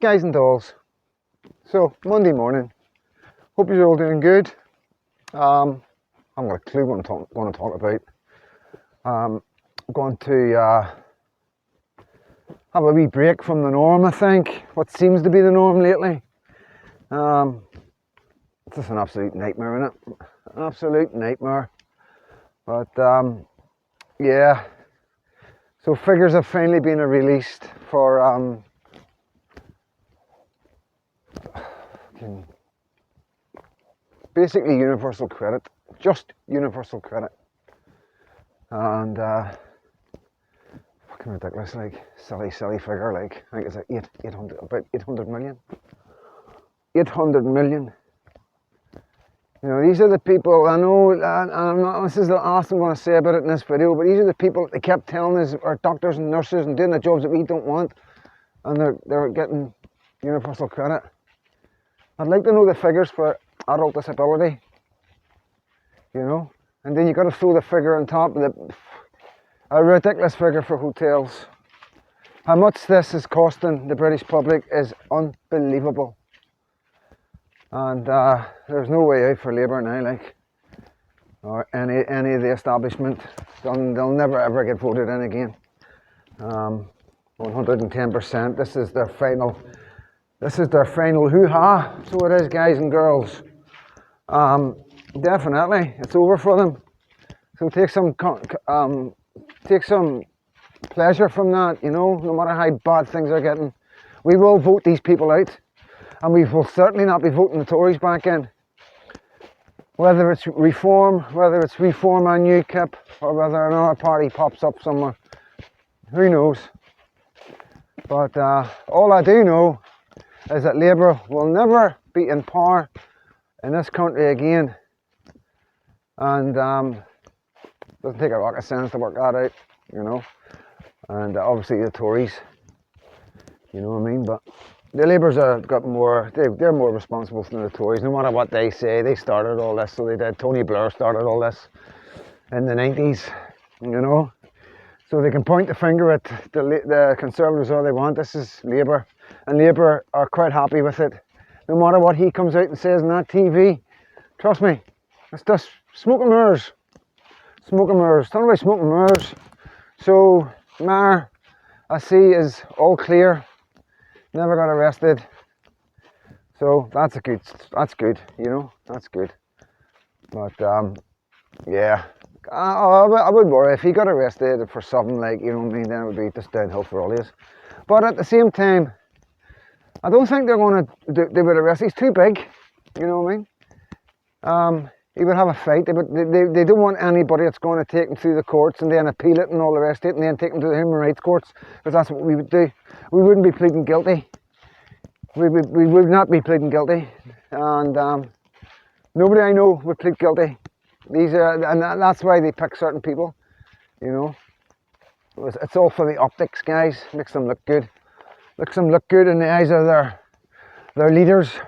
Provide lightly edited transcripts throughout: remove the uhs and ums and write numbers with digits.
Guys and dolls. So, Monday morning. Hope you're all doing good. I haven't got a clue what I'm going to talk about. I'm going to have a wee break from the norm, I think. What seems to be the norm lately. It's just an absolute nightmare, isn't it? An absolute nightmare. But, yeah. So figures have finally been released for basically universal credit, just universal credit, and fucking ridiculous, like silly figure, like I think it's like 800, about 800 million. 800 million. You know, these are the people, I know, and I'm not, this is the last I'm going to say about it in this video, but these are the people that they kept telling us are doctors and nurses and doing the jobs that we don't want, and they're getting universal credit. I'd like to know the figures for adult disability, you know, and then you got to throw the figure on top of a ridiculous figure for hotels. How much this is costing the British public is unbelievable. And there's no way out for Labour now, like, or any of the establishment. They'll never ever get voted in again. 110%. This is their final. This is their final hoo-ha. So it is, guys and girls. Definitely, it's over for them. So take some pleasure from that. You know, no matter how bad things are getting, we will vote these people out. And we will certainly not be voting the Tories back in. Whether it's Reform, whether it's Reform and UKIP, or whether another party pops up somewhere, who knows? But all I do know is that Labour will never be in power in this country again. And doesn't take a rocket science to work that out, you know. And obviously the Tories, you know what I mean? But the Labour's got more, they're more responsible than the Tories, no matter what they say. They started all this, so they did. Tony Blair started all this in the 90s, you know. So they can point the finger at the Conservatives all they want. This is Labour, and Labour are quite happy with it. No matter what he comes out and says on that TV, trust me, it's just smoke and mirrors. Smoke and mirrors. Talking about smoke and mirrors. So, Maher, I see, is all clear. Never got arrested, so that's good, you know, that's good. But yeah, I would worry if he got arrested for something, like, you know what I mean, then it would be just downhill for all of us. But at the same time, I don't think they're going to they would arrest. He's too big, you know what I mean. He would have a fight. They don't want anybody that's going to take him through the courts and then appeal it and all the rest of it, and then take him to the human rights courts, because that's what we would do. We wouldn't be pleading guilty. We would not be pleading guilty, and nobody I know would plead guilty. And that's why they pick certain people, you know. It's all for the optics, guys. Makes them look good. Makes them look good in the eyes of their leaders.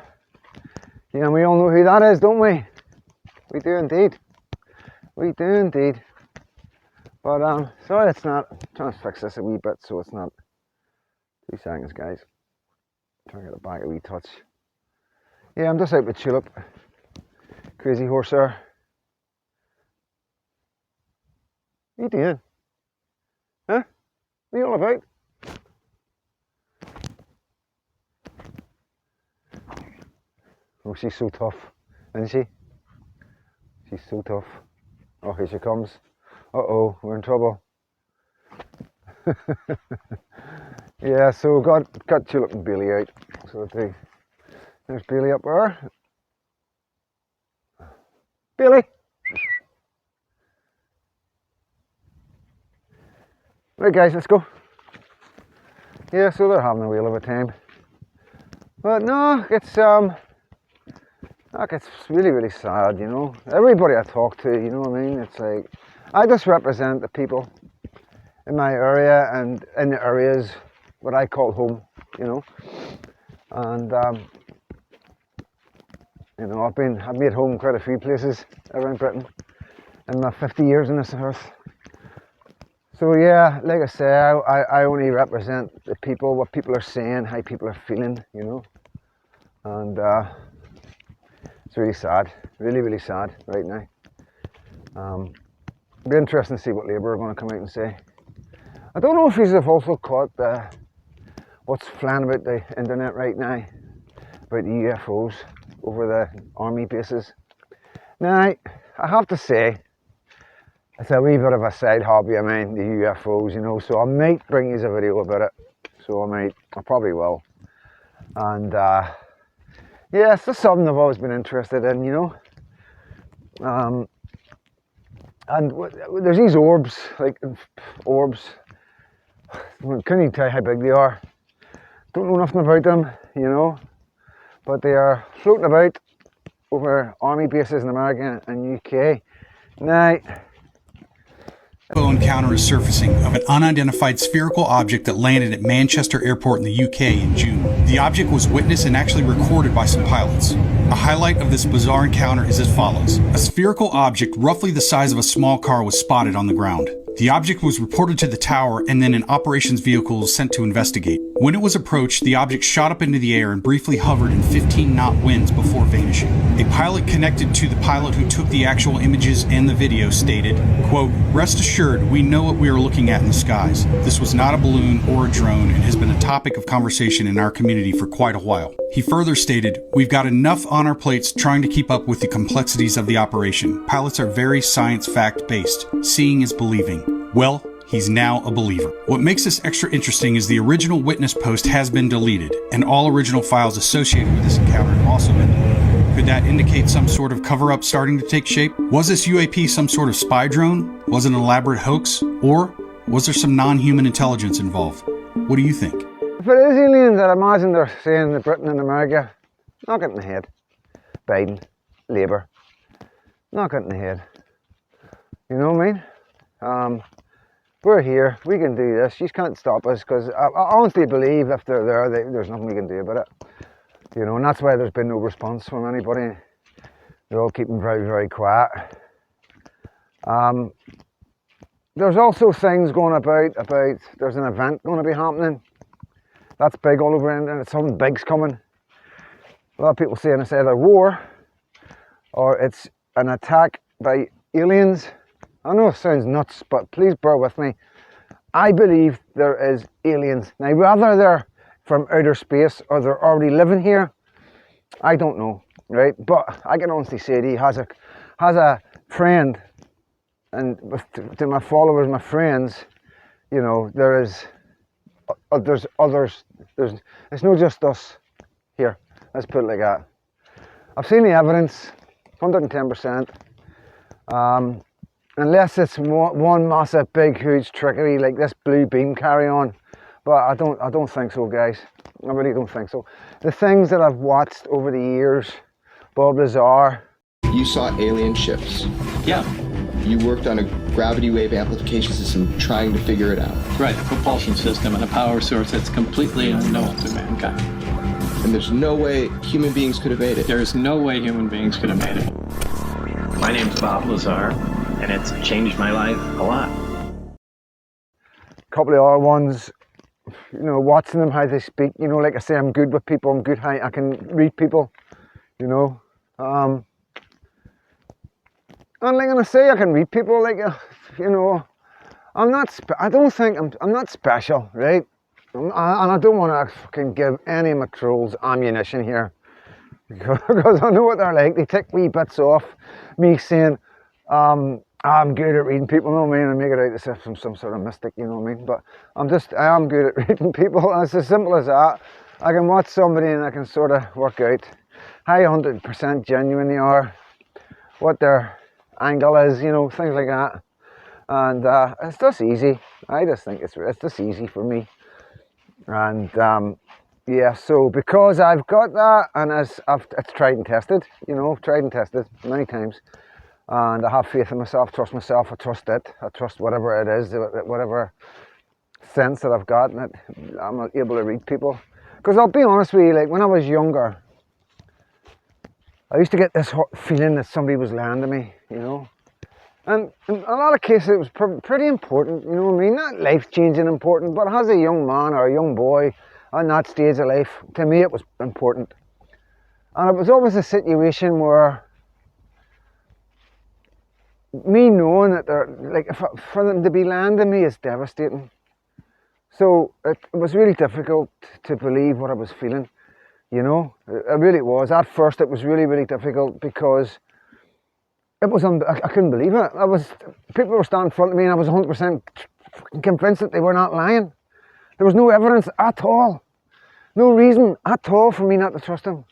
You know, we all know who that is, don't we? We do indeed. We do indeed. But sorry, it's not. I'm trying to fix this a wee bit so it's not. 2 seconds, guys. Trying to get it back a wee touch. Yeah, I'm just out with Tulip. Crazy horse there. What are you doing? Huh? What are you all about? Oh, she's so tough, isn't she? She's so tough. Oh, here she comes. Uh-oh, we're in trouble. Yeah, so got Tulip and Bailey out. So there's Bailey up there. Bailey! Right, guys, let's go. Yeah, so they're having a whale of a time. But no, it's really sad, you know. Everybody I talk to, you know what I mean? It's like, I just represent the people in my area and in the areas what I call home, you know. And you know, I've made home quite a few places around Britain in my 50 years on this earth. So yeah, like I say, I only represent the people, what people are saying, how people are feeling, you know. And it's really sad, really, really sad right now. It'll be interesting to see what Labour are going to come out and say. I don't know if you have also caught what's flying about the internet right now about the UFOs over the army bases. Now, I have to say, it's a wee bit of a side hobby of mine, the UFOs, you know, so I might bring you a video about it. So I probably will. And yeah, it's just something I've always been interested in, you know. And there's these orbs, like orbs. Couldn't even tell you how big they are. Don't know nothing about them, you know. But they are floating about over army bases in America and UK. Now, UFO encounter is surfacing of an unidentified spherical object that landed at Manchester Airport in the UK in June. The object was witnessed and actually recorded by some pilots. A highlight of this bizarre encounter is as follows. A spherical object roughly the size of a small car was spotted on the ground. The object was reported to the tower and then an operations vehicle was sent to investigate. When it was approached, the object shot up into the air and briefly hovered in 15-knot winds before vanishing. A pilot connected to the pilot who took the actual images and the video stated, quote, "Rest assured, we know what we are looking at in the skies. This was not a balloon or a drone and has been a topic of conversation in our community for quite a while." He further stated, "We've got enough on our plates trying to keep up with the complexities of the operation. Pilots are very science fact based. Seeing is believing." Well, he's now a believer. What makes this extra interesting is the original witness post has been deleted, and all original files associated with this encounter have also been deleted. Could that indicate some sort of cover-up starting to take shape? Was this UAP some sort of spy drone? Was it an elaborate hoax? Or was there some non-human intelligence involved? What do you think? if it is aliens, I imagine they're saying that Britain and America, knock it in the head. Biden, Labour, knock it in the head. You know what I mean? We're here, we can do this, you can't stop us, because I honestly believe if they're there, there's nothing we can do about it. You know, and that's why there's been no response from anybody. They're all keeping very, very quiet. There's also things going about there's an event going to be happening. That's big all over, and something big's coming. A lot of people saying it's either war or it's an attack by aliens. I know it sounds nuts, but please bear with me. I believe there is aliens. Now, whether they're from outer space or they're already living here, I don't know, right? But I can honestly say he has a friend, and to my followers, my friends, you know, there's others. It's not just us here. Let's put it like that. I've seen the evidence, 110%. Unless it's one massive, big, huge trickery like this blue beam carry on, but I don't think so, guys. I really don't think so. The things that I've watched over the years, Bob Lazar. You saw alien ships. Yeah. You worked on a gravity wave amplification system trying to figure it out. Right, a propulsion system and a power source that's completely unknown to mankind. And there's no way human beings could have made it. There is no way human beings could have made it. My name's Bob Lazar, and it's changed my life a lot. A couple of other ones, you know, watching them how they speak. You know, like I say, I'm good with people. I'm good how I can read people. You know, and like I say, I can read people. Like, you know, I'm not special, right? And I don't want to fucking give any of my trolls ammunition here, because I know what they're like. They take wee bits off me saying, I'm good at reading people, you know what I mean, and make it out as if I'm some sort of mystic, you know what I mean, but I am good at reading people, and it's as simple as that. I can watch somebody and I can sort of work out how 100% genuine they are, what their angle is, you know, things like that, and it's just easy. I just think it's just easy for me, and yeah, so because I've got that, and it's tried and tested, you know, tried and tested many times, and I have faith in myself, trust myself, I trust it, I trust whatever it is, whatever sense that I've got, and I'm able to read people. Because I'll be honest with you, like when I was younger, I used to get this feeling that somebody was lying to me, you know, And in a lot of cases it was pretty important, you know what I mean? Not life-changing important, but as a young man or a young boy on that stage of life, to me it was important. And it was always a situation where me knowing that they're, like, for them to be lying to me is devastating. So it was really difficult to believe what I was feeling, you know? It really was. At first it was really, really difficult because it was, I couldn't believe it. People were standing in front of me and I was 100% convinced that they were not lying. There was no evidence at all. No reason at all for me not to trust them.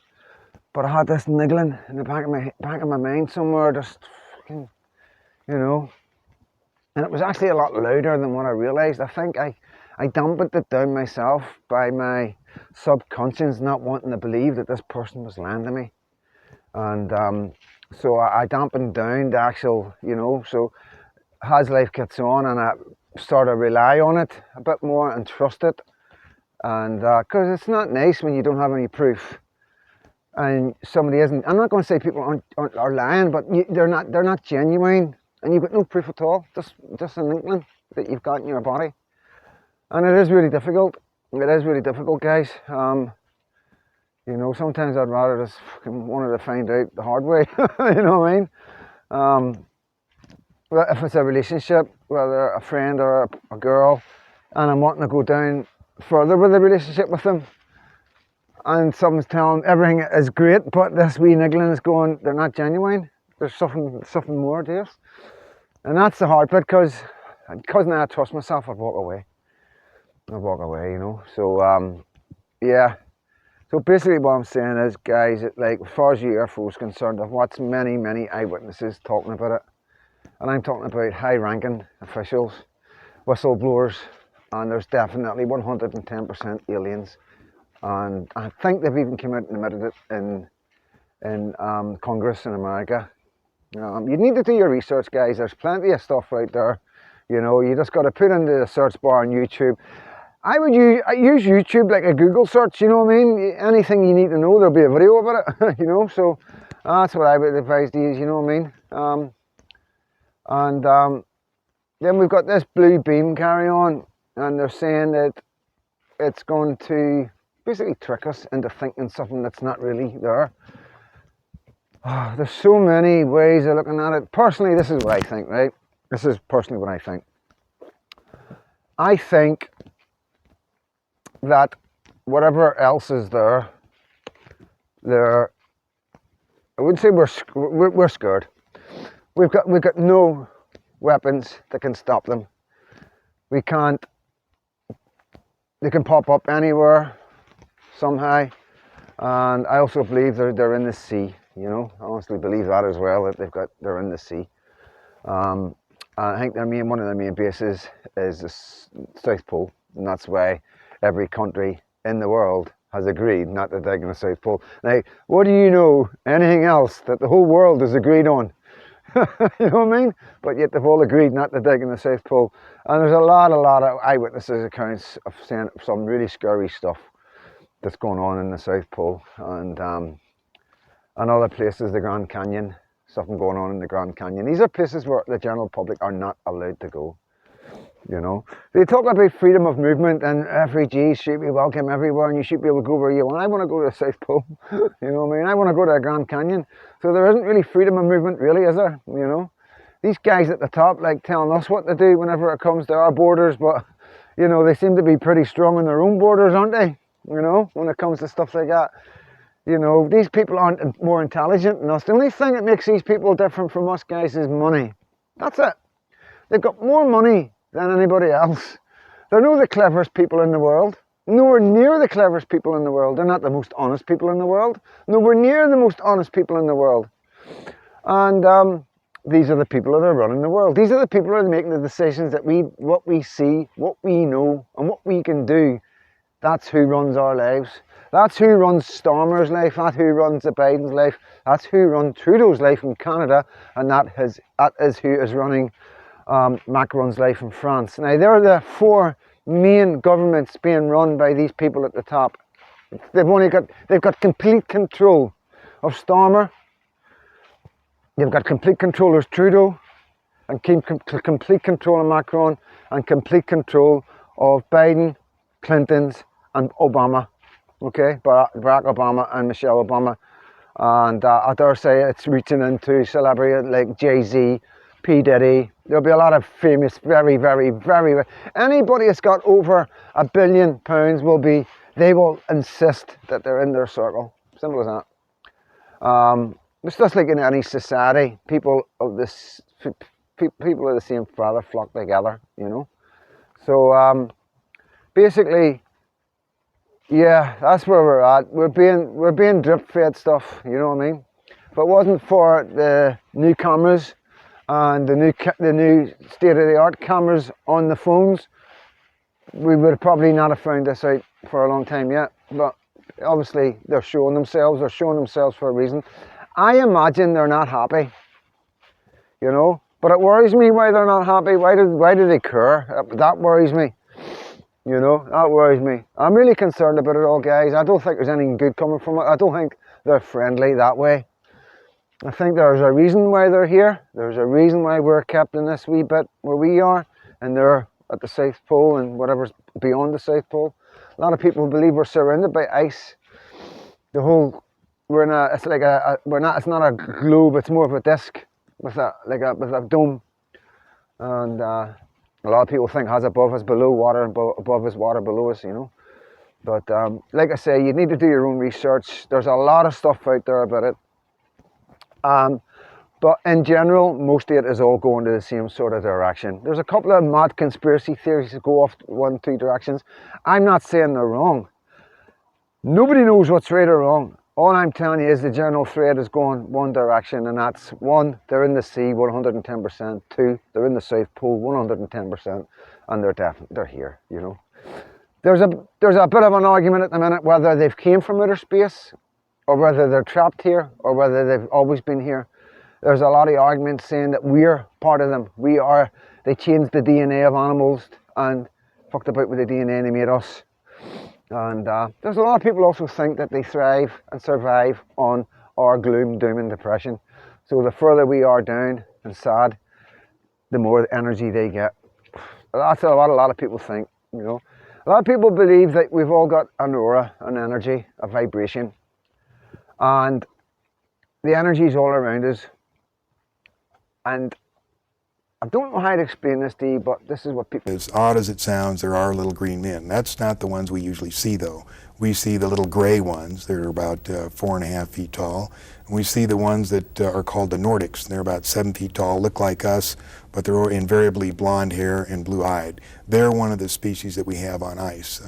But I had this niggling in the back of my mind somewhere, just fucking, you know. And it was actually a lot louder than what I realised. I think I dampened it down myself by my subconscious not wanting to believe that this person was lying to me. And so I dampened down the actual, you know, so as life gets on and I sort of rely on it a bit more and trust it. And because it's not nice when you don't have any proof and somebody isn't. I'm not going to say people are lying, but they're not genuine, and you've got no proof at all. Just an inkling that you've got in your body, and it is really difficult. It is really difficult, guys. You know, sometimes I'd rather just fucking wanted to find out the hard way. You know what I mean? Well, if it's a relationship, whether a friend or a girl, and I'm wanting to go down further with the relationship with them, and someone's telling everything is great, but this wee niggling is going, they're not genuine. There's something more to it. And that's the hard bit, because now I trust myself, I'd walk away. You know. So yeah. So basically what I'm saying is, guys, like, as far as UFO is concerned, I've watched many, many eyewitnesses talking about it. And I'm talking about high-ranking officials, whistleblowers, and there's definitely 110% aliens. And I think they've even come out and admitted it in Congress in America. You need to do your research, guys. There's plenty of stuff out there. You know, you just got to put into the search bar on YouTube. I use YouTube like a Google search, you know what I mean? Anything you need to know, there'll be a video about it, you know? So that's what I would advise to use, you know what I mean? Then we've got this blue beam carry on, and they're saying that it's going to basically trick us into thinking something that's not really there. Oh, there's so many ways of looking at it. Personally, this is what I think, right? This is personally what I think. I think that whatever else is there, I wouldn't say we're scared. We've got no weapons that can stop them. They can pop up anywhere somehow, and I also believe they're in the sea. You know, I honestly believe that as well, that they're in the sea. I think one of their main bases is the South Pole, and that's why every country in the world has agreed not to dig in the South Pole. Now, what do you know, anything else that the whole world has agreed on? You know what I mean? But yet they've all agreed not to dig in the South Pole. And there's a lot of eyewitnesses accounts of saying some really scary stuff that's going on in the South Pole, and other places, the Grand Canyon, something going on in the Grand Canyon. These are places where the general public are not allowed to go. You know, they talk about freedom of movement and refugees should be welcome everywhere, and you should be able to go where you want. I want to go to the South Pole. You know what I mean? I want to go to the Grand Canyon. So there isn't really freedom of movement, really, is there? You know, these guys at the top like telling us what to do whenever it comes to our borders, but you know, they seem to be pretty strong on their own borders, aren't they? You know, when it comes to stuff like that. You know, these people aren't more intelligent than us. The only thing that makes these people different from us, guys, is money. That's it. They've got more money than anybody else. They're not the cleverest people in the world. Nowhere near the cleverest people in the world. They're not the most honest people in the world. Nowhere near the most honest people in the world. And these are the people that are running the world. These are the people that are making the decisions that what we see, what we know, and what we can do. That's who runs our lives. That's who runs Starmer's life. That's who runs the Biden's life. That's who runs Trudeau's life in Canada. And that is who is running Macron's life in France. Now, they're the four main governments being run by these people at the top. They've got complete control of Starmer. They've got complete control of Trudeau. and keep complete control of Macron and complete control of Biden, Clinton's, and Obama. Okay, Barack Obama and Michelle Obama. And I dare say it's reaching into celebrity like Jay-Z, P. Diddy. There'll be a lot of famous, very, very, very... Anybody that's got over £1 billion they will insist that they're in their circle. Simple as that. It's just like in any society. People of the same father flock together, you know. So basically, yeah, that's where we're at. We're being drip fed stuff, you know what I mean? If it wasn't for the new cameras and the new state-of-the-art cameras on the phones, we would probably not have found this out for a long time yet. But obviously they're showing themselves for a reason. I imagine they're not happy, you know, but it worries me why they're not happy. Why do they care? That worries me, you know, that worries me. I'm really concerned about it all, guys. I don't think there's anything good coming from it. I don't think they're friendly that way. I think there's a reason why they're here. There's a reason why we're kept in this wee bit where we are, and they're at the South Pole and whatever's beyond the South Pole. A lot of people believe we're surrounded by ice. It's not a globe, it's more of a disc with a dome. And a lot of people think has above us below water and above is water below us, you know. But like I say, you need to do your own research. There's a lot of stuff out there about it. But in general, most of it is all going to the same sort of direction. There's a couple of mad conspiracy theories that go off 1-2 directions. I'm not saying they're wrong. Nobody knows what's right or wrong. All I'm telling you is the general thread is going one direction, and that's 1, they're in the sea 110%, 2, they're in the South Pole 110%, and they're here, you know. There's a bit of an argument at the minute whether they've came from outer space, or whether they're trapped here, or whether they've always been here. There's a lot of arguments saying that we're part of them. They changed the DNA of animals and fucked about with the DNA and they made us. And there's a lot of people also think that they thrive and survive on our gloom, doom and depression. So the further we are down and sad, the more energy they get. That's what a lot of people think, you know. A lot of people believe that we've all got an aura, an energy, a vibration. And the energy is all around us. And I don't know how to explain this to you, but this is what people... As odd as it sounds, there are little green men. That's not the ones we usually see, though. We see the little gray ones. They're about 4.5 feet tall. And we see the ones that are called the Nordics. They're about 7 feet tall, look like us, but they're invariably blonde hair and blue-eyed. They're one of the species that we have on ice.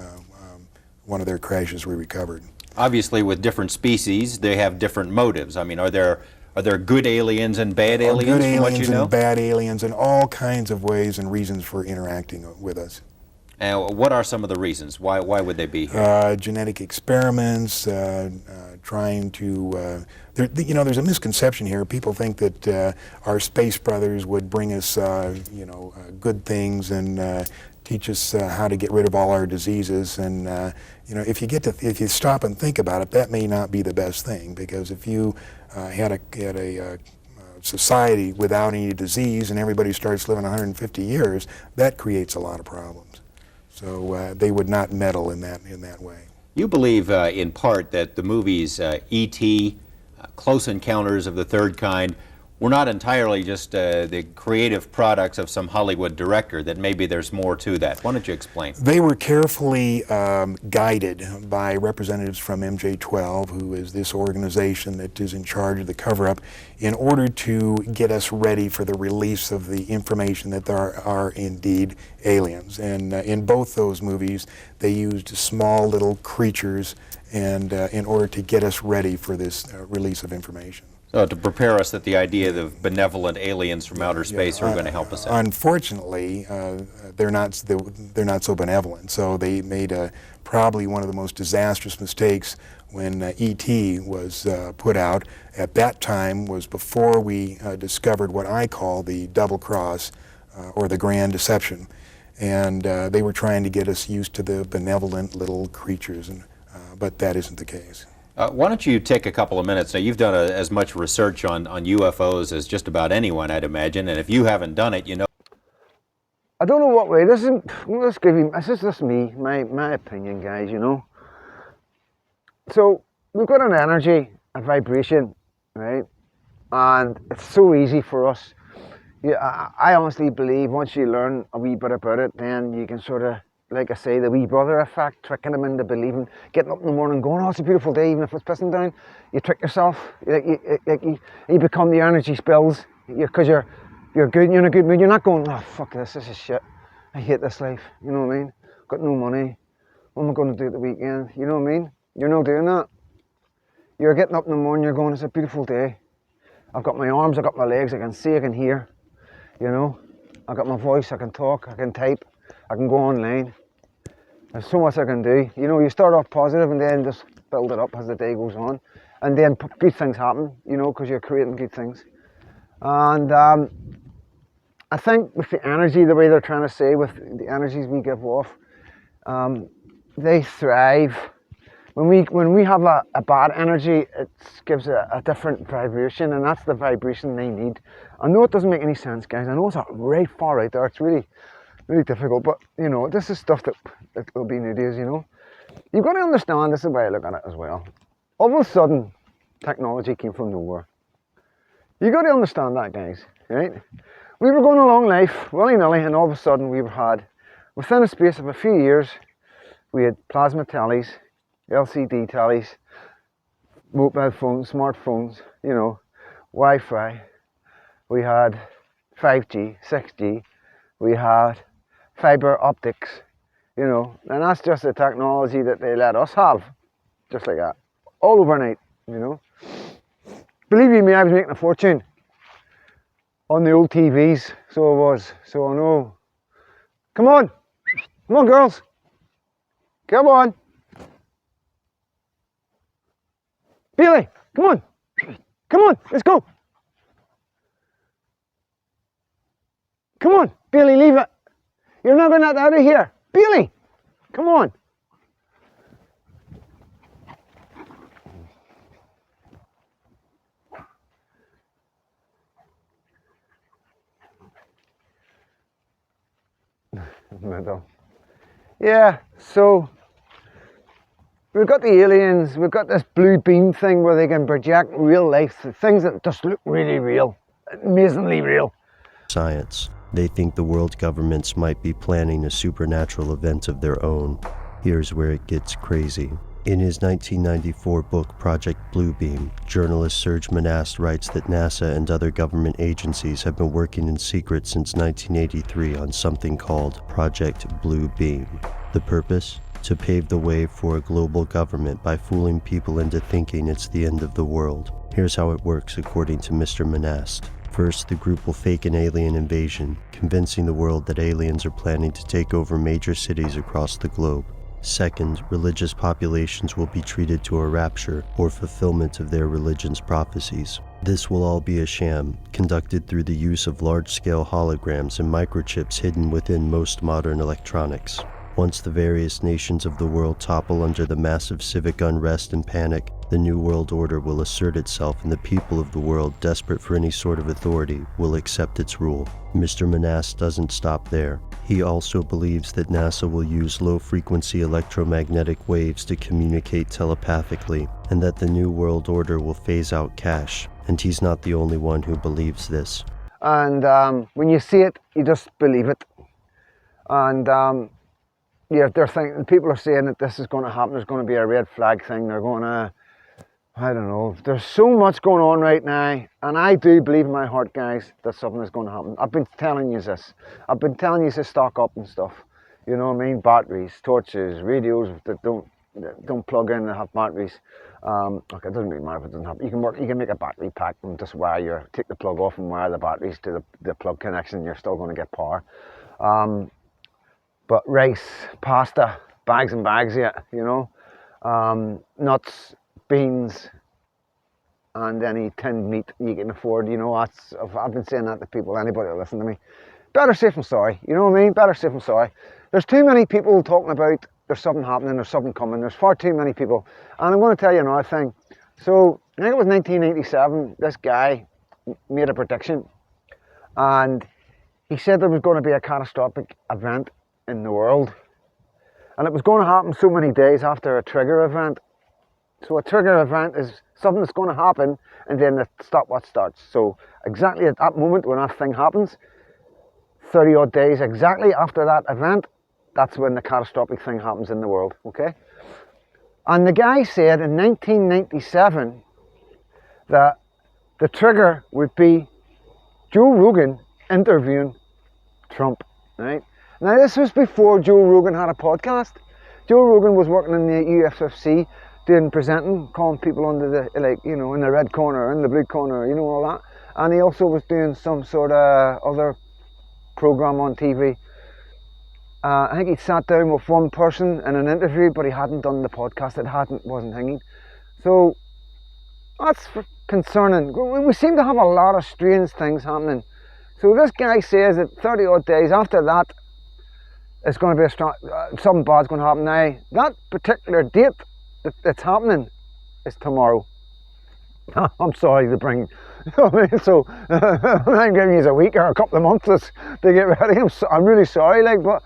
One of their crashes we recovered. Obviously, with different species, they have different motives. I mean, are there good aliens and bad aliens? Good from what you aliens know? and bad aliens and all kinds of ways and reasons for interacting with us. And what are some of the reasons? Why would they be here? Genetic experiments, trying to... there's a misconception here. People think that our space brothers would bring us, good things and teach us how to get rid of all our diseases. And if you stop and think about it, that may not be the best thing, because if you had a society without any disease and everybody starts living 150 years, that creates a lot of problems. So they would not meddle in that way. You believe in part that the movies E.T., Close Encounters of the Third Kind, were not entirely just the creative products of some Hollywood director, that maybe there's more to that. Why don't you explain? They were carefully guided by representatives from MJ12, who is this organization that is in charge of the cover-up, in order to get us ready for the release of the information that there are indeed aliens. And in both those movies, they used small little creatures and in order to get us ready for this release of information. So to prepare us that the idea of benevolent aliens from outer space are going to help us out. Unfortunately, they're not so benevolent. So they made probably one of the most disastrous mistakes when E.T. was put out. At that time was before we discovered what I call the double cross or the grand deception. And they were trying to get us used to the benevolent little creatures, but that isn't the case. Why don't you take a couple of minutes? Now, you've done as much research on UFOs as just about anyone, I'd imagine, and if you haven't done it, you know. I don't know what way. This is just me, my opinion, guys. You know. So we've got an energy, a vibration, right? And it's so easy for us. Yeah, I honestly believe once you learn a wee bit about it, then you can sort of, like I say, the wee brother effect, tricking them into believing, getting up in the morning going, oh, it's a beautiful day, even if it's pissing down. You trick yourself. You become the energy spills because you're good, you're in a good mood. You're not going, oh, fuck this is shit. I hate this life. You know what I mean? Got no money. What am I going to do at the weekend? You know what I mean? You're not doing that. You're getting up in the morning, you're going, it's a beautiful day. I've got my arms, I've got my legs, I can see, I can hear. You know, I've got my voice, I can talk, I can type, I can go online. There's so much I can do. You know, you start off positive and then just build it up as the day goes on. And then good things happen, you know, because you're creating good things. And I think with the energy, the way they're trying to say, with the energies we give off, they thrive. When we have a bad energy, it gives a different vibration, and that's the vibration they need. I know it doesn't make any sense, guys. I know it's right far out there. It's really, really difficult, but you know, this is stuff that will be new days, you know. You've got to understand, this is the way I look at it as well. All of a sudden, technology came from nowhere. You've got to understand that, guys, right? We were going along life, willy-nilly, and all of a sudden we had, within a space of a few years, we had plasma tellies, LCD tellies, mobile phones, smartphones, you know, Wi-Fi. We had 5G, 6G. We had fiber optics, you know, and that's just the technology that they let us have, just like that, all overnight, you know. Believe you me, I was making a fortune on the old TVs, so I was, so I know. Come on, girls, come on. Billy, come on, let's go. Come on, Billy, leave it. You're not going to get out of here. Billy, come on. Yeah, so we've got the aliens, we've got this blue beam thing where they can project real life, things that just look really real, amazingly real. Science. They think the world governments might be planning a supernatural event of their own. Here's where it gets crazy. In his 1994 book Project Bluebeam, journalist Serge Monast writes that NASA and other government agencies have been working in secret since 1983 on something called Project Bluebeam. The purpose? To pave the way for a global government by fooling people into thinking it's the end of the world. Here's how it works according to Mr. Monast. First, the group will fake an alien invasion, convincing the world that aliens are planning to take over major cities across the globe. Second, religious populations will be treated to a rapture or fulfillment of their religion's prophecies. This will all be a sham, conducted through the use of large-scale holograms and microchips hidden within most modern electronics. Once the various nations of the world topple under the massive civic unrest and panic, the New World Order will assert itself and the people of the world, desperate for any sort of authority, will accept its rule. Mr. Monast doesn't stop there. He also believes that NASA will use low-frequency electromagnetic waves to communicate telepathically, and that the New World Order will phase out cash. And he's not the only one who believes this. And when you see it, you just believe it. And yeah, they're thinking, people are saying that this is going to happen, there's going to be a red flag thing, they're going to, I don't know, there's so much going on right now, and I do believe in my heart, guys, that something is going to happen. I've been telling you this. I've been telling you to stock up and stuff, you know what I mean? Batteries, torches, radios that don't plug in and have batteries. Okay, it doesn't really matter if it doesn't have, you can make a battery pack and just take the plug off and wire the batteries to the plug connection, you're still going to get power. But rice, pasta, bags and bags, yeah, you know, nuts, beans, and any tinned meat you can afford, you know, I've been saying that to people, anybody that listen to me. Better safe than sorry, you know what I mean? Better safe than sorry. There's too many people talking about there's something happening, there's something coming, there's far too many people. And I'm going to tell you another thing. So, I think it was 1987, this guy made a prediction, and he said there was going to be a catastrophic event in the world, and it was going to happen so many days after a trigger event. So a trigger event is something that's going to happen, and then the stopwatch starts. So exactly at that moment when that thing happens, 30 odd days exactly after that event, that's when the catastrophic thing happens in the world, okay? And the guy said in 1997 that the trigger would be Joe Rogan interviewing Trump, right? Now this was before Joe Rogan had a podcast. Joe Rogan was working in the UFFC, doing presenting, calling people under the, like, you know, in the red corner, in the blue corner, you know, all that. And he also was doing some sort of other program on TV. I think he sat down with one person in an interview, but he hadn't done the podcast. It wasn't hanging. So that's concerning. We seem to have a lot of strange things happening. So this guy says that 30 odd days after that, it's going to be something bad's going to happen. Now, that particular date that's happening is tomorrow. I'm sorry to bring, you know what I mean? So I'm giving you a week or a couple of months to get ready. I'm really sorry, like, but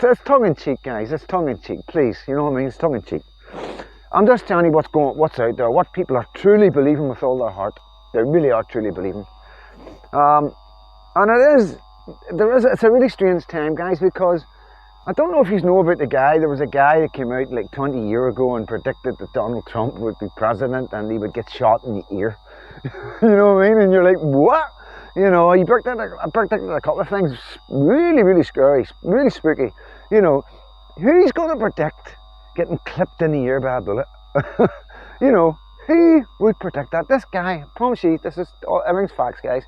it's tongue in cheek, guys. It's tongue in cheek, please. You know what I mean? It's tongue in cheek. I'm just telling you what's out there, what people are truly believing with all their heart. They really are truly believing. And it's a really strange time, guys, because I don't know if you know about the guy. There was a guy that came out like 20 years ago and predicted that Donald Trump would be president and he would get shot in the ear. You know what I mean? And you're like, what? You know, he predicted a couple of things really, really scary, really spooky. You know, who's going to predict getting clipped in the ear by a bullet? You know, who would predict that? This guy, I promise you, everything's facts, guys.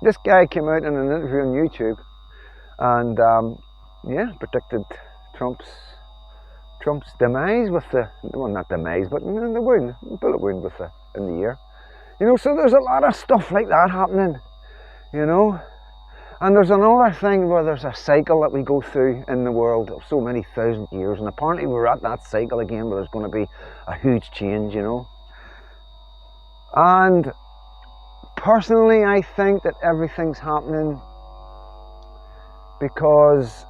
This guy came out in an interview on YouTube and yeah, predicted Trump's demise with not demise, but the wound, bullet wound in the ear. You know, so there's a lot of stuff like that happening, you know. And there's another thing where there's a cycle that we go through in the world of so many thousand years, and apparently we're at that cycle again where there's going to be a huge change, you know. And personally, I think that everything's happening because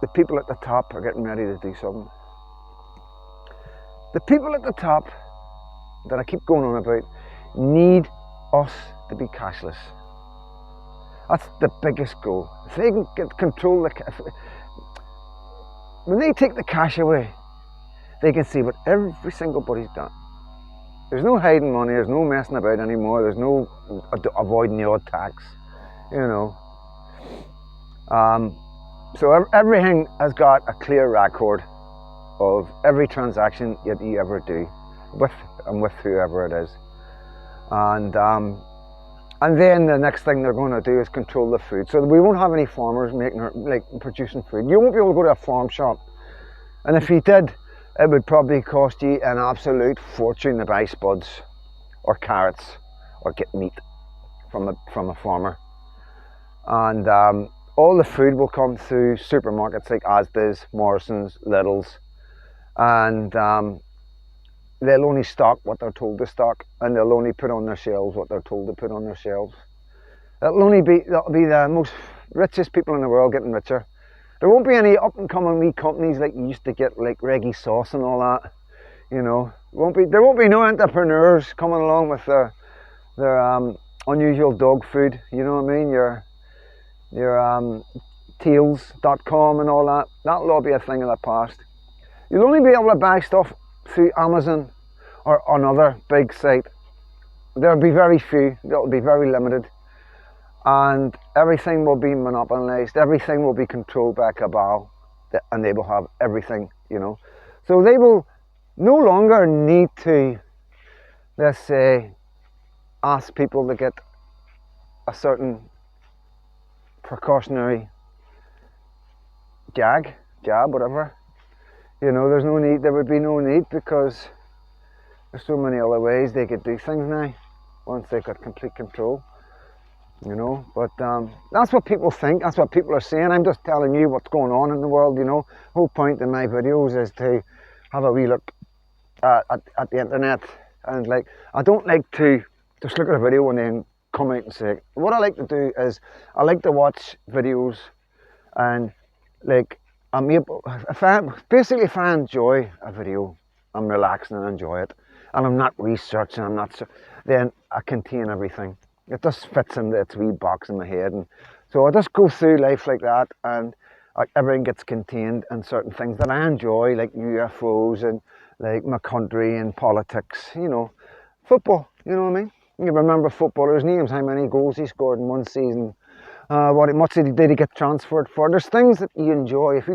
the people at the top are getting ready to do something. The people at the top that I keep going on about need us to be cashless. That's the biggest goal. If they can control when they take the cash away, they can see what every single body's done. There's no hiding money, there's no messing about anymore, there's no avoiding the odd tax, you know. So everything has got a clear record of every transaction that you ever do with whoever it is. And then the next thing they're going to do is control the food. So we won't have any farmers producing food. You won't be able to go to a farm shop. And if you did, it would probably cost you an absolute fortune to buy spuds or carrots or get meat from a farmer. And all the food will come through supermarkets like Asda's, Morrison's, Lidl's, and they'll only stock what they're told to stock, and they'll only put on their shelves what they're told to put on their shelves. That'll be the most richest people in the world getting richer. There won't be any up and coming wee companies like you used to get, like Reggie Sauce and all that. You know, there won't be no entrepreneurs coming along with their unusual dog food. You know what I mean? Your Tails.com and all that. That'll all be a thing of the past. You'll only be able to buy stuff through Amazon or another big site. There'll be very few. It'll be very limited. And everything will be monopolized. Everything will be controlled by a cabal, and they will have everything, you know. So they will no longer need to, let's say, ask people to get a certain precautionary jab, whatever. You know, there's no need. There would be no need, because there's so many other ways they could do things now once they've got complete control. you know. But that's what people think, that's what people are saying. I'm just telling you what's going on in the world, you know. The whole point in my videos is to have a wee look at the internet, and like, I don't like to just look at a video and then come out and say. What I like to do is I like to watch videos, and like, I'm able, if I enjoy a video, I'm relaxing and enjoy it, and I'm not researching, then I contain everything. It just fits into its wee box in my head, and so I just go through life like that, and everything gets contained in certain things that I enjoy, like UFOs and like my country and politics, you know, football, you know what I mean? You remember footballers' names, how many goals he scored in one season, what much did he get transferred for. There's things that you enjoy. If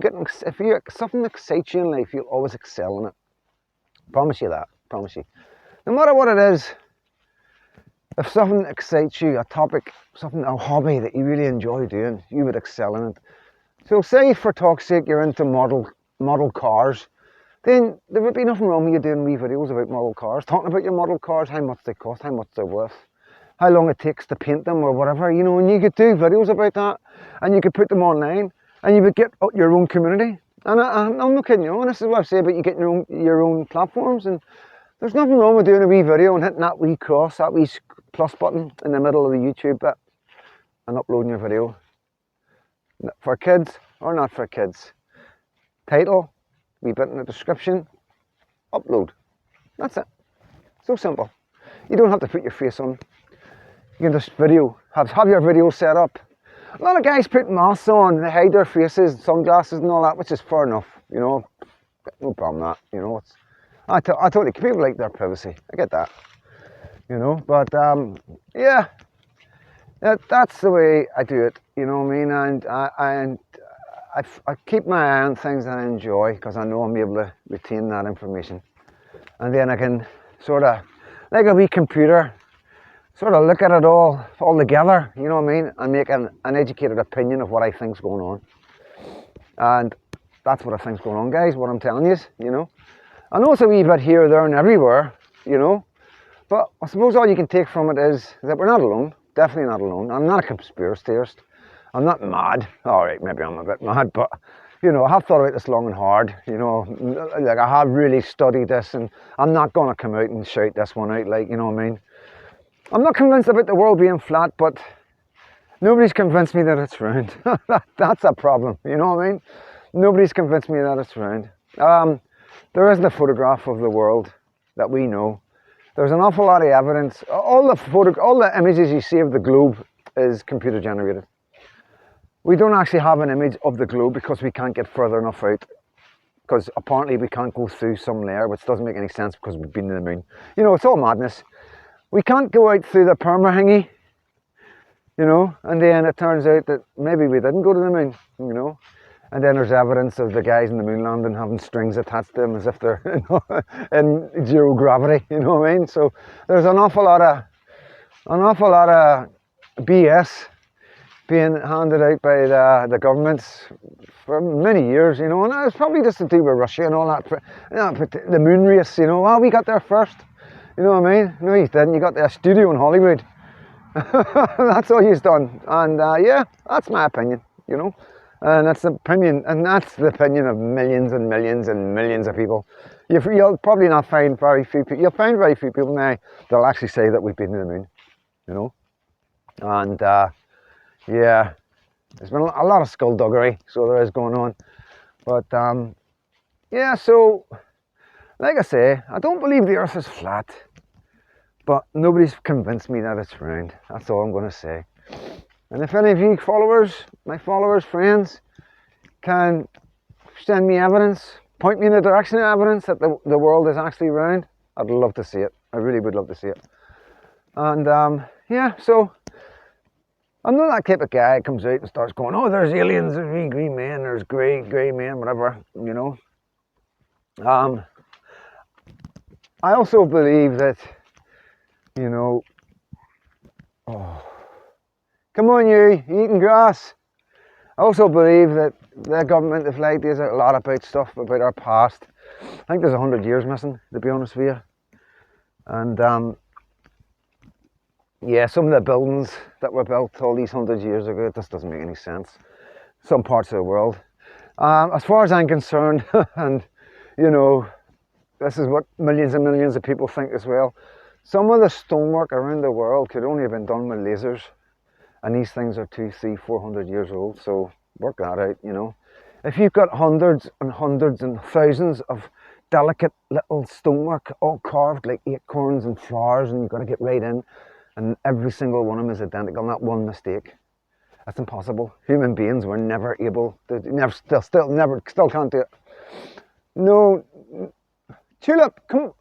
something excites you in life, you'll always excel in it. Promise you that. Promise you. No matter what it is, if something excites you, a topic, a hobby that you really enjoy doing, you would excel in it. So say, for talk's sake, you're into model cars, then there would be nothing wrong with you doing wee videos about model cars, talking about your model cars, how much they cost, how much they're worth, how long it takes to paint them or whatever, you know, and you could do videos about that, and you could put them online, and you would get your own community. And I'm not kidding you, and this is what I say about you getting your own platforms, and there's nothing wrong with doing a wee video and hitting that wee cross, that wee plus button in the middle of the YouTube bit, and uploading your video. For kids or not for kids. Title, wee bit in the description, upload. That's it. So simple. You don't have to put your face on. You can just have your video set up. A lot of guys put masks on, they hide their faces, sunglasses and all that, which is fair enough, you know. No problem with that, you know. I totally, people like their privacy. I get that, you know. But yeah, that's the way I do it, you know what I mean. And I keep my eye on things that I enjoy, because I know I'm able to retain that information, and then I can sort of, like a wee computer, sort of look at it all together, you know what I mean, and make an educated opinion of what I think's going on. And that's what I think's going on, guys, what I'm telling you, you know. I know it's a wee bit here, there and everywhere, you know, but I suppose all you can take from it is that we're not alone, definitely not alone. I'm not a conspiracy theorist, I'm not mad. Alright, maybe I'm a bit mad, but you know, I have thought about this long and hard, you know, like I have really studied this, and I'm not going to come out and shout this one out, like, you know what I mean. I'm not convinced about the world being flat, but nobody's convinced me that it's round. That's a problem, you know what I mean? Nobody's convinced me that it's round. There isn't a photograph of the world that we know. There's an awful lot of evidence. All the images you see of the globe is computer generated. We don't actually have an image of the globe because we can't get further enough out. Because apparently we can't go through some layer, which doesn't make any sense because we've been to the moon. You know, it's all madness. We can't go out through the perma-hingy, you know, and then it turns out that maybe we didn't go to the moon, you know. And then there's evidence of the guys in the moon landing having strings attached to them as if they're, you know, in zero gravity, you know what I mean? So there's an awful lot of BS being handed out by the governments for many years, you know, and it's probably just to do with Russia and all that. You know, the moon race, you know, well, we got there first, you know what I mean? No, you didn't. You got the studio in Hollywood. That's all you've done, and yeah, that's my opinion, you know. And that's the opinion, of millions and millions and millions of people. You'll probably not find very few people. You'll find very few people now that'll actually say that we've been to the moon, you know. And yeah, there's been a lot of skullduggery, so there is going on. But yeah, so like I say, I don't believe the Earth is flat, but nobody's convinced me that it's round. That's all I'm going to say. And if any of you followers, my followers, friends, can send me evidence, point me in the direction of evidence that the world is actually round, I'd love to see it. I really would love to see it. And yeah, so I'm not that type of guy that comes out and starts going, oh, there's aliens, there's green men, there's grey men, whatever, you know. I also believe that, you know, come on you eating grass. I also believe that the government have lied to us a lot about stuff about our past. I think there's 100 years missing, to be honest with you. And yeah, some of the buildings that were built all these hundreds of years ago, it just doesn't make any sense. Some parts of the world. As far as I'm concerned, and you know, this is what millions and millions of people think as well, some of the stonework around the world could only have been done with lasers, and these things are 200, 300, 400 years old, so work that out, you know. If you've got hundreds and hundreds and thousands of delicate little stonework all carved like acorns and flowers, and you've got to get right in, and every single one of them is identical, not one mistake. That's impossible. Human beings were never able to, still can't do it. No, Tulip, come.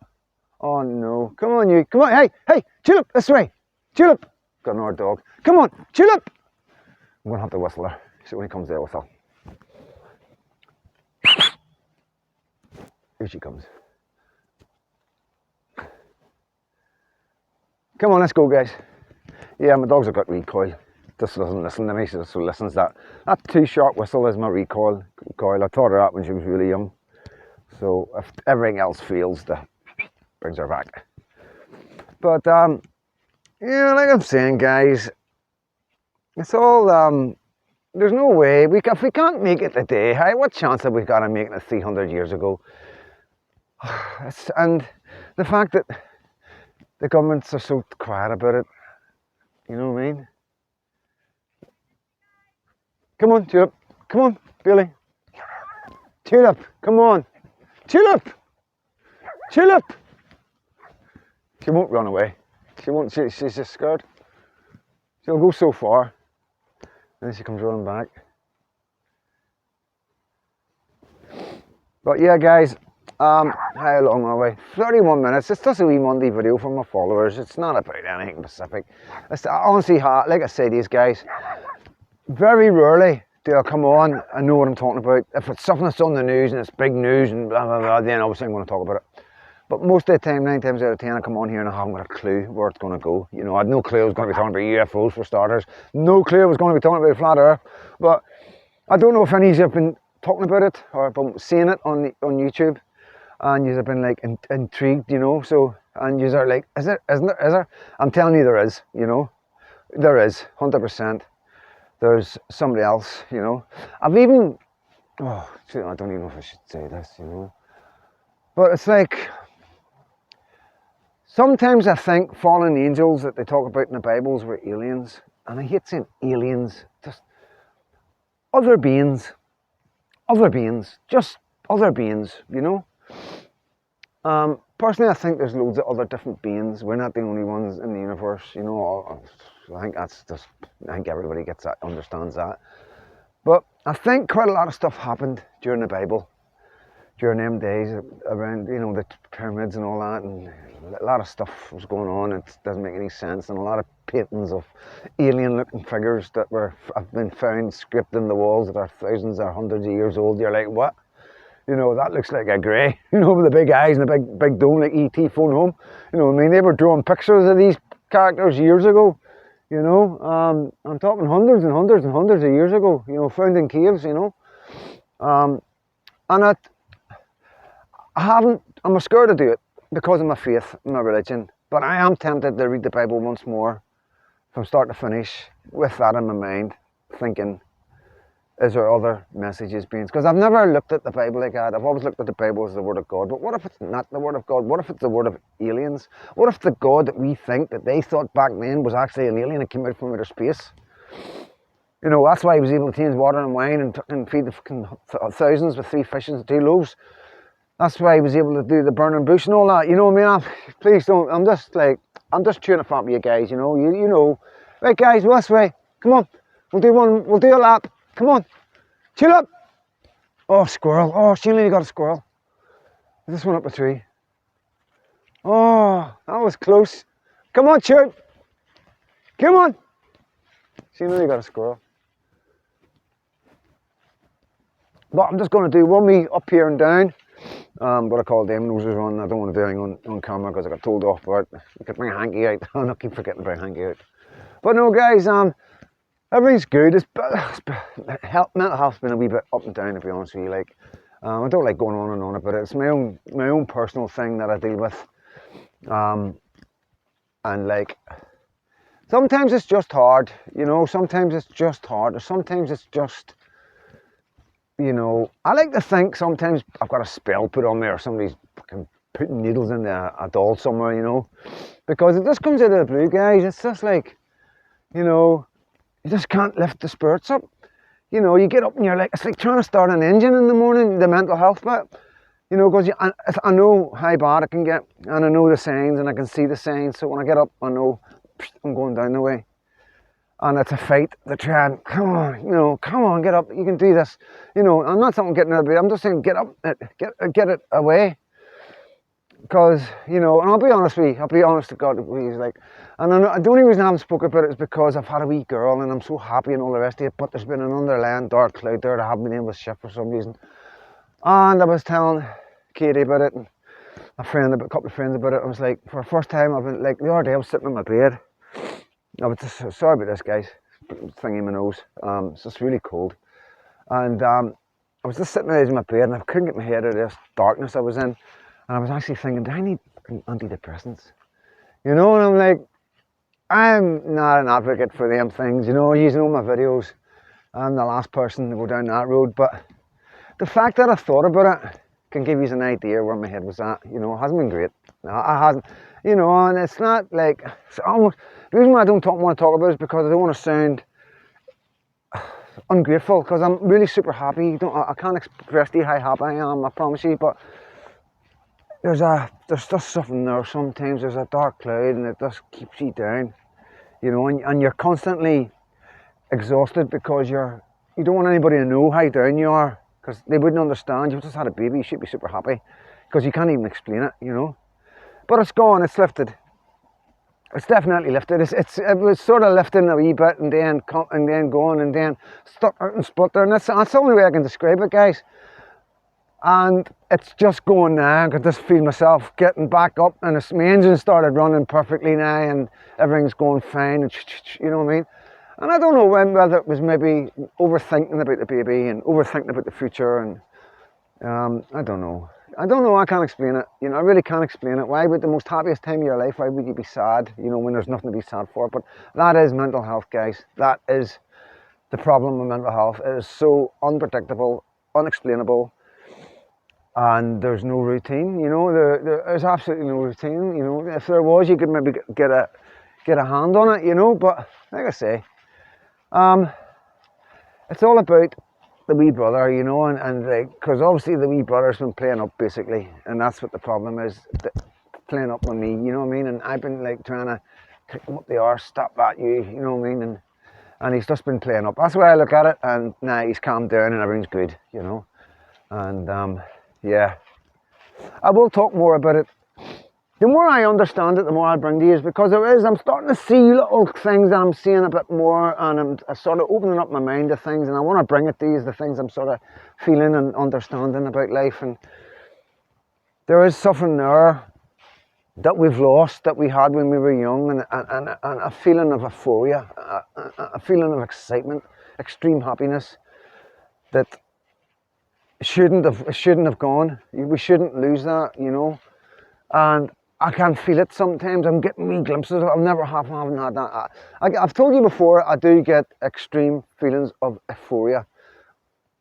Oh no, come on you, come on, hey, Tulip, this way, Tulip. Got another dog. Come on, Tulip. I'm gonna have to whistle her. See when he comes there, whistle. Here she comes. Come on, let's go, guys. Yeah, my dogs have got recoil. Just doesn't listen to me, so listens that 2-shot whistle is my recoil. I taught her that when she was really young. So if everything else fails, that brings her back. But yeah, like I'm saying, guys, it's all there's no way if we can't make it today. Hey, what chance have we got of making it 300 years ago? And the fact that the governments are so quiet about it, you know what I mean? Come on, Tulip. Come on, Billy. Tulip, come on. Tulip! Tulip! She won't run away. She won't, she's just scared. She'll go so far, and then she comes running back. But yeah, guys, how long are we? 31 minutes. It's just a wee Monday video for my followers. It's not about anything specific. It's honestly, like I say, these guys, very rarely do I come on and know what I'm talking about. If it's something that's on the news and it's big news and blah, blah, blah, then obviously I'm going to talk about it. But most of the time, 9 times out of 10, I come on here and I haven't got a clue where it's going to go. You know, I had no clue I was going to be talking about UFOs for starters. No clue I was going to be talking about flat Earth. But I don't know if any of you have been talking about it or been seeing it on YouTube, and you have been like intrigued, you know. So, and you are like, is there? Isn't there? Is there? I'm telling you, there is. You know, there is 100%. There's somebody else, you know. I've even, I don't even know if I should say this, you know. But it's like, sometimes I think fallen angels that they talk about in the Bibles were aliens. And I hate saying aliens, just other beings, just other beings, you know. Personally, I think there's loads of other different beings. We're not the only ones in the universe, you know. I think that's just, I think everybody gets that, understands that. But I think quite a lot of stuff happened during the Bible, during them days around, you know, the pyramids and all that, and a lot of stuff was going on. It doesn't make any sense, and a lot of paintings of alien-looking figures that have been found scripted in the walls that are thousands or hundreds of years old. You're like, what? You know, that looks like a grey, you know, with the big eyes and the big dome like E.T. phone home. You know, I mean, they were drawing pictures of these characters years ago. You know, I'm talking hundreds and hundreds and hundreds of years ago, you know, found in caves, you know. And I'm scared to do it because of my faith, my religion. But I am tempted to read the Bible once more from start to finish with that in my mind, thinking, is there other messages being? Because I've never looked at the Bible like that. I've always looked at the Bible as the Word of God. But what if it's not the Word of God? What if it's the Word of aliens? What if the God that we think that they thought back then was actually an alien that came out from outer space? You know, that's why he was able to change water and wine and feed the thousands with 3 fishes and 2 loaves. That's why he was able to do the burning bush and all that. You know what I mean? Please don't. I'm just chewing it for you guys. You know, you know. Right, guys, this way. Come on. We'll do a lap. Come on, chill up. Oh, squirrel. Oh, she nearly got a squirrel. This one up a tree. Oh, that was close. Come on, Chirp. Come on. She nearly got a squirrel. But I'm just going to do one wee up here and down. What I call them noses run. I don't want to do anything on camera because I got told off about it. I could bring a hanky out. I keep forgetting to bring a hanky out. But no, guys, everything's good. Mental health's been a wee bit up and down, to be honest with you. Like, I don't like going on and on about it. It's my own personal thing that I deal with. And like, sometimes it's just hard, you know, sometimes it's just hard, or sometimes it's just, you know, I like to think sometimes I've got a spell put on me, or somebody's fucking putting needles in a doll somewhere, you know, because it just comes out of the blue, guys. It's just like, you know, you just can't lift the spirits up. You know, you get up and you're like, it's like trying to start an engine in the morning, the mental health bit. You know, because I know how bad it can get, and I know the signs, and I can see the signs. So when I get up, I know I'm going down the way. And it's a fight to try and, come on, you know, come on, get up, you can do this. You know, I'm not saying getting out of bed, I'm just saying get up, get it away. Because, you know, and I'll be honest with you, I'll be honest to God, he's like, and I know, the only reason I haven't spoken about it is because I've had a wee girl and I'm so happy and all the rest of it, but there's been an underlying dark cloud there that I haven't been able to shift for some reason. And I was telling Katie about it, and a couple of friends about it. I was like, for the first time, I've been like, the other day I was sitting in my bed. I was just, sorry about this, guys, thingy in my nose. It's just really cold. And I was just sitting there in my bed and I couldn't get my head out of this darkness I was in. And I was actually thinking, do I need antidepressants? You know, and I'm like, I'm not an advocate for them things. You know, you know my videos. I'm the last person to go down that road. But the fact that I thought about it can give you an idea where my head was at. You know, it hasn't been great. No, it hasn't. You know, and it's not like, it's almost, the reason why I don't want to talk about it is because I don't want to sound ungrateful, because I'm really super happy. I can't express to you how happy I am, I promise you, but there's just something there sometimes. There's a dark cloud and it just keeps you down, you know, and you're constantly exhausted because you don't want anybody to know how down you are, because they wouldn't understand. You've just had a baby, you should be super happy, because you can't even explain it, you know. But it's gone, it's lifted. It's definitely lifted. It was sort of lifting a wee bit and then going and then stuck out and split there. And that's the only way I can describe it, guys. And it's just going now. I can just feel myself getting back up, and my engine started running perfectly now, and everything's going fine, and you know what I mean? And I don't know whether it was maybe overthinking about the baby and overthinking about the future, and I don't know. I can't explain it. You know, I really can't explain it. Why would the most happiest time of your life, why would you be sad, you know, when there's nothing to be sad for? But that is mental health, guys. That is the problem with mental health. It is so unpredictable, unexplainable, and there's no routine, you know. There's absolutely no routine, you know. If there was, you could maybe get a hand on it, you know. But like I say, it's all about the wee brother, you know, and like, because obviously the wee brother's been playing up basically, and that's what the problem is, playing up with me, you know what I mean? And I've been like trying to kick him up the arse, stop at you, you know what I mean? And he's just been playing up. That's the way I look at it, and now he's calmed down and everything's good, you know. And yeah, I will talk more about it. The more I understand it, the more I'll bring to you, because I'm starting to see little things that I'm seeing a bit more, and I'm sort of opening up my mind to things, and I want to bring it to you, the things I'm sort of feeling and understanding about life. And there is something there that we've lost, that we had when we were young, and a feeling of euphoria, a feeling of excitement, extreme happiness that shouldn't have gone. We shouldn't lose that, you know. And I can feel it sometimes. I'm getting wee glimpses of it. I haven't had that. I've told you before, I do get extreme feelings of euphoria.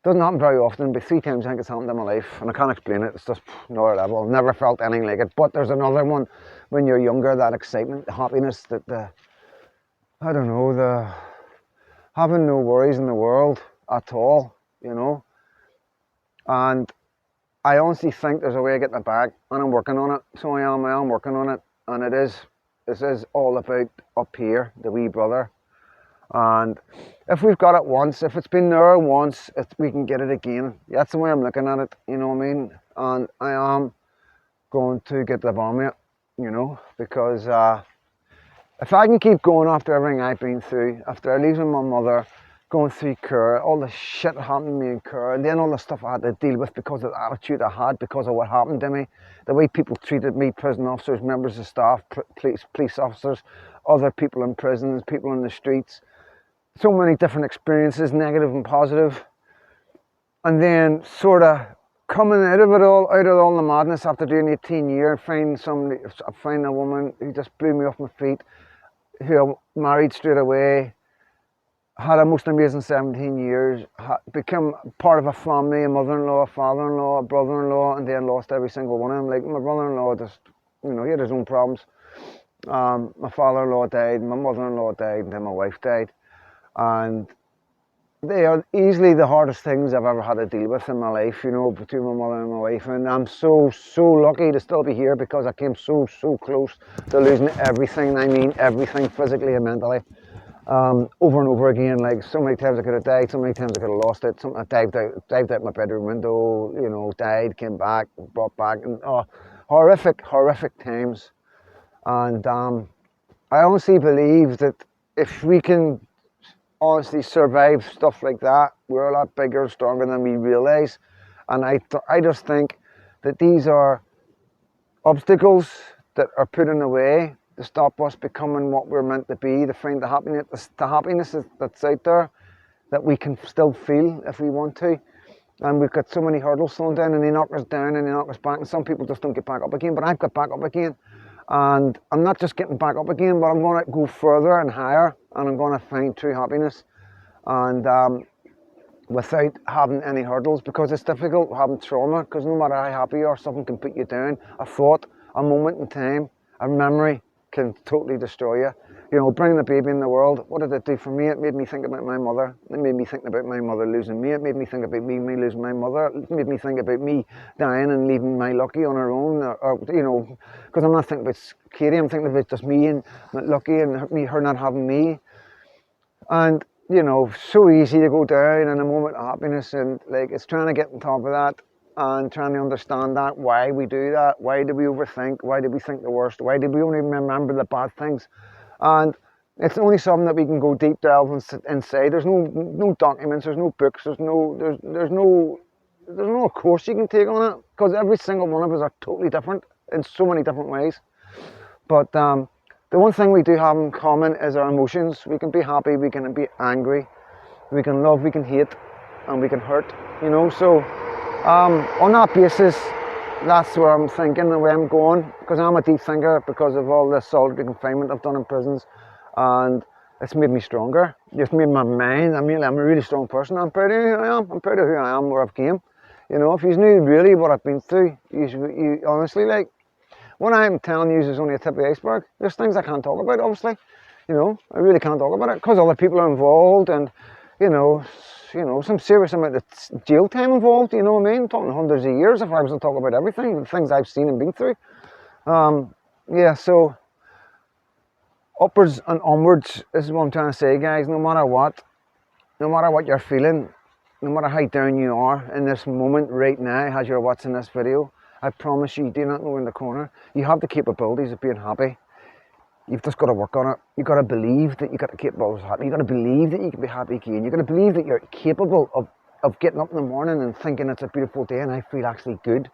Doesn't happen very often, but 3 times I think it's happened in my life, and I can't explain it. It's just another level. I've never felt anything like it. But there's another one when you're younger, that excitement, the happiness, I don't know, the having no worries in the world at all, you know. And I honestly think there's a way of getting it back, and I'm working on it. So I am working on it, and this is all about up here, the wee brother. And if we've got it once, if it's been there once, we can get it again. That's the way I'm looking at it, you know what I mean? And I am going to get the vomit, you know, because if I can keep going after everything I've been through, after losing my mother, going through care, all the shit that happened to me in care, and then all the stuff I had to deal with because of the attitude I had, because of what happened to me, the way people treated me, prison officers, members of staff, police officers, other people in prisons, people in the streets, so many different experiences, negative and positive. And then sort of coming out of all the madness after doing 18 years, find a woman who just blew me off my feet, who I married straight away, had a most amazing 17 years, become part of a family, a mother-in-law, a father-in-law, a brother-in-law, and then lost every single one of them. Like my brother-in-law just, he had his own problems. My father-in-law died, my mother-in-law died, and then my wife died. And they are easily the hardest things I've ever had to deal with in my life, between my mother and my wife. And I'm so lucky to still be here because I came so close to losing everything. I mean everything, physically and mentally. Over and over again, like so many times I could have died, so many times I could have lost it. I dived out my bedroom window, died, came back, brought back, and horrific times. And I honestly believe that if we can honestly survive stuff like that, we're a lot bigger, stronger than we realise. And I just think that these are obstacles that are put in the way to stop us becoming what we're meant to be, to find the happiness that's out there that we can still feel if we want to. And we've got so many hurdles thrown down, and they knock us down and they knock us back, and some people just don't get back up again, but I've got back up again. And I'm not just getting back up again, but I'm going to go further and higher, and I'm going to find true happiness, and without having any hurdles, because it's difficult having trauma, because no matter how happy you are, something can put you down. A thought, a moment in time, a memory can totally destroy you. Bringing the baby in the world, what did it do for me? It made me think about my mother. It made me think about my mother losing me. It made me think about me losing my mother. It made me think about me dying and leaving my Lucky on her own, because I'm not thinking about Katie, I'm thinking about just me and Lucky and her not having me. And, so easy to go down in a moment of happiness, and like it's trying to get on top of that and trying to understand that, why we do that, why do we overthink, why do we think the worst, why do we only remember the bad things. And it's only something that we can go deep delve inside. There's no documents, there's no books, there's no course you can take on it, because every single one of us are totally different in so many different ways. But the one thing we do have in common is our emotions. We can be happy, we can be angry, we can love, we can hate, and we can hurt, so on that basis, that's where I'm thinking and where I'm going, because I'm a deep thinker because of all the solitary confinement I've done in prisons, and it's made me stronger. It's made my mind. I'm a really strong person. I'm proud of who I am. I'm proud of who I am, where I've came. If you knew really what I've been through, you honestly, like, what I'm telling you is only a tip of the iceberg. There's things I can't talk about, obviously. I really can't talk about it because other people are involved, and some serious amount of jail time involved, you know what I mean? I'm talking hundreds of years if I was to talk about everything, the things I've seen and been through. So upwards and onwards, this is what I'm trying to say, guys. No matter what you're feeling, no matter how down you are in this moment right now as you're watching this video, I promise you do not know in the corner. You have the capabilities of being happy. You've just got to work on it. You've got to believe that you've got the capabilities of happy. You've got to believe that you can be happy again. You've got to believe that you're capable of getting up in the morning and thinking it's a beautiful day and I feel actually good.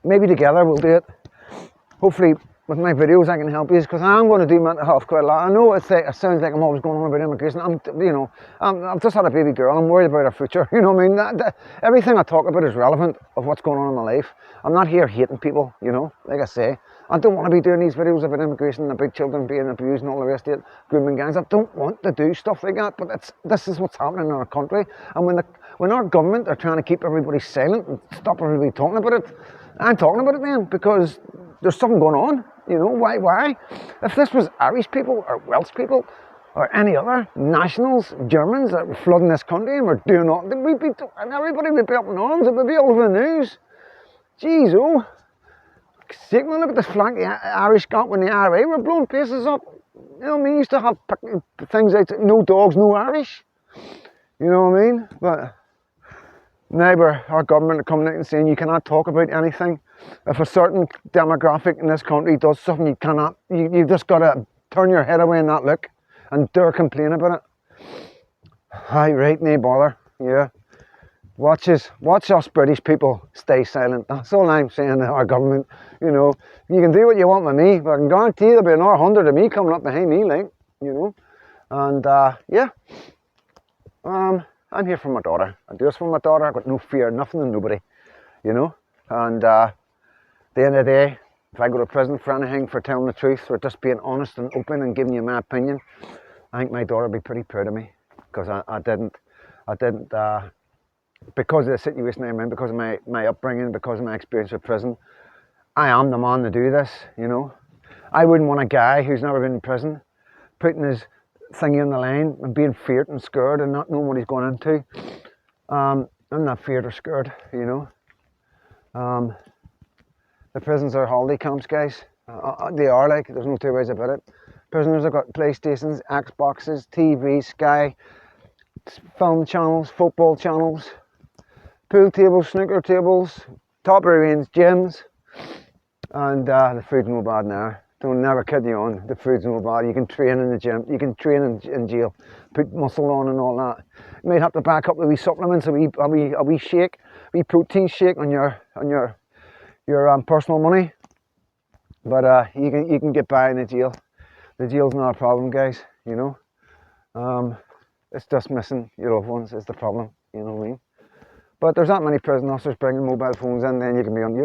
Maybe together we'll do it. Hopefully with my videos I can help you, because I'm going to do mental health quite a lot. I know it sounds like I'm always going on about immigration. I've just had a baby girl. I'm worried about her future. You know what I mean? Everything I talk about is relevant of what's going on in my life. I'm not here hating people, like I say. I don't want to be doing these videos about immigration and about children being abused and all the rest of it, grooming gangs. I don't want to do stuff like that, but this is what's happening in our country. And when our government are trying to keep everybody silent and stop everybody talking about it, I'm talking about it then, because there's something going on. Why? If this was Irish people or Welsh people or any other nationals, Germans that were flooding this country and were doing all, and everybody would be up in arms. It would be all over the news. Jeez, sick, man, look at the flank the Irish got when the IRA were blowing places up. You used to have things like no dogs, no Irish. You know what I mean? But now our government are coming out and saying you cannot talk about anything. If a certain demographic in this country does something, you cannot. You've just got to turn your head away and not look, and dare complain about it. Aye, right, no bother. Yeah. Watch us British people stay silent. That's all I'm saying to our government. You can do what you want with me, but I can guarantee there'll be another 100 of me coming up behind me, like, And I'm here for my daughter. I do this for my daughter. I've got no fear, nothing and nobody, And at the end of the day, if I go to prison for anything, for telling the truth, for just being honest and open and giving you my opinion, I think my daughter would be pretty proud of me, because I didn't, because of the situation I'm in, because of my upbringing, because of my experience with prison. I am the man to do this, you know. I wouldn't want a guy who's never been in prison putting his thingy on the line and being feared and scared and not knowing what he's going into. I'm not feared or scared, you know. The prisons are holiday camps, guys. They are, like, there's no two ways about it. Prisoners have got PlayStations, Xboxes, TVs, Sky, film channels, football channels, pool tables, snooker tables, top of the range gyms, and the food's no bad now. Don't never kid you on, the food's no bad. You can train in the gym, you can train in jail, put muscle on and all that. You might have to back up with wee supplements, a wee shake, a wee protein shake on your personal money, but you can get by in the jail. The jail's not a problem, guys, you know. It's just missing your loved ones is the problem, you know what I mean? But there's not many prison officers bringing mobile phones in, then you can be on.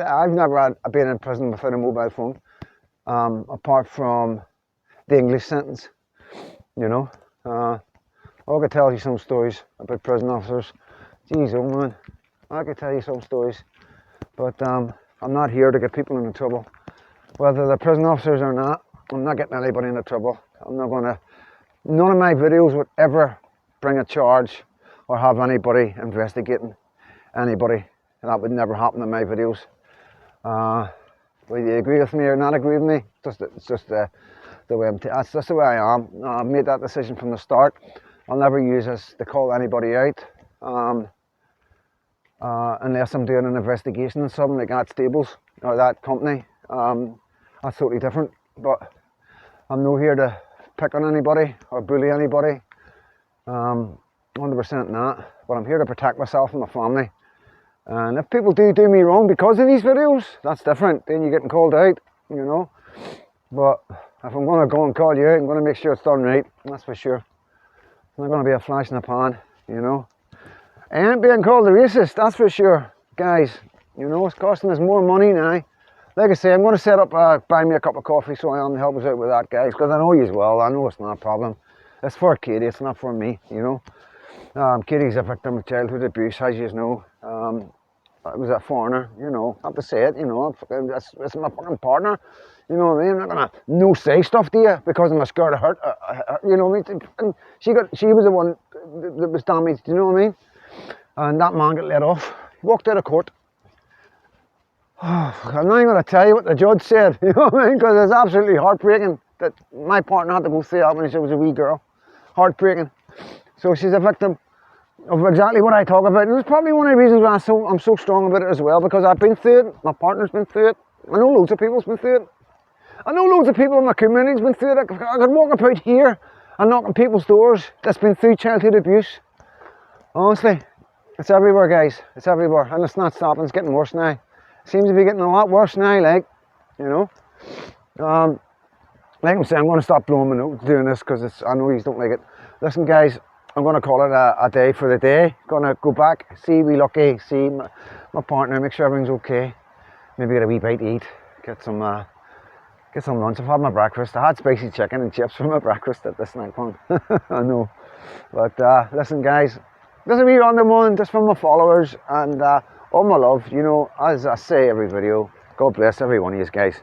I've never been in prison without a mobile phone, apart from the English sentence, you know. I could tell you some stories about prison officers. Jeez, oh man, I could tell you some stories. But I'm not here to get people into trouble. Whether they're prison officers or not, I'm not getting anybody into trouble. I'm not gonna, none of my videos would ever bring a charge or have anybody investigating anybody. That would never happen in my videos. Whether you agree with me or not agree with me, it's just the way that's just the way I am. I've made that decision from the start. I'll never use this to call anybody out. Unless I'm doing an investigation on something like that stables or that company, that's totally different. But I'm not here to pick on anybody or bully anybody, 100% not. But I'm here to protect myself and my family. And if people do me wrong because of these videos, that's different. Then you're getting called out, you know. But if I'm going to go and call you out, I'm going to make sure it's done right. That's for sure. It's not going to be a flash in the pan, you know. I ain't being called a racist, that's for sure, guys. You know, it's costing us more money now. Like I say, I'm going to set up, buy me a cup of coffee so I am to help us out with that, guys, because I know you as well. I know it's not a problem. It's for Katie, it's not for me, you know. Katie's a victim of childhood abuse, as you know. I was a foreigner, you know. I have to say it, you know. It's my fucking partner, you know what I mean? I'm not going to say stuff to you because I'm scared of hurt, you know what I mean? And she was the one that was damaged, you know what I mean? And that man got let off. He walked out of court. I'm not even going to tell you what the judge said, you know what I mean? Because it's absolutely heartbreaking that my partner had to go through that when she was a wee girl. Heartbreaking. So she's a victim of exactly what I talk about. And it's probably one of the reasons why I'm so strong about it as well, because I've been through it, my partner's been through it, I know loads of people's been through it. I know loads of people in my community's been through it. I could walk about here and knock on people's doors that's been through childhood abuse. Honestly. It's everywhere, guys. It's everywhere, and it's not stopping. It's getting worse now. It seems to be getting a lot worse now, like, you know. Like I'm saying, I'm going to stop blowing my nose doing this because I know you don't like it. Listen, guys, I'm going to call it a day for the day. Going to go back, see wee Lucky, see my partner, make sure everything's okay. Maybe get a wee bite to eat, get some lunch. I've had my breakfast. I had spicy chicken and chips for my breakfast at the snack point. I know, but listen, guys. This is a wee random one just from my followers and all my love, you know, as I say every video, God bless every one of you guys.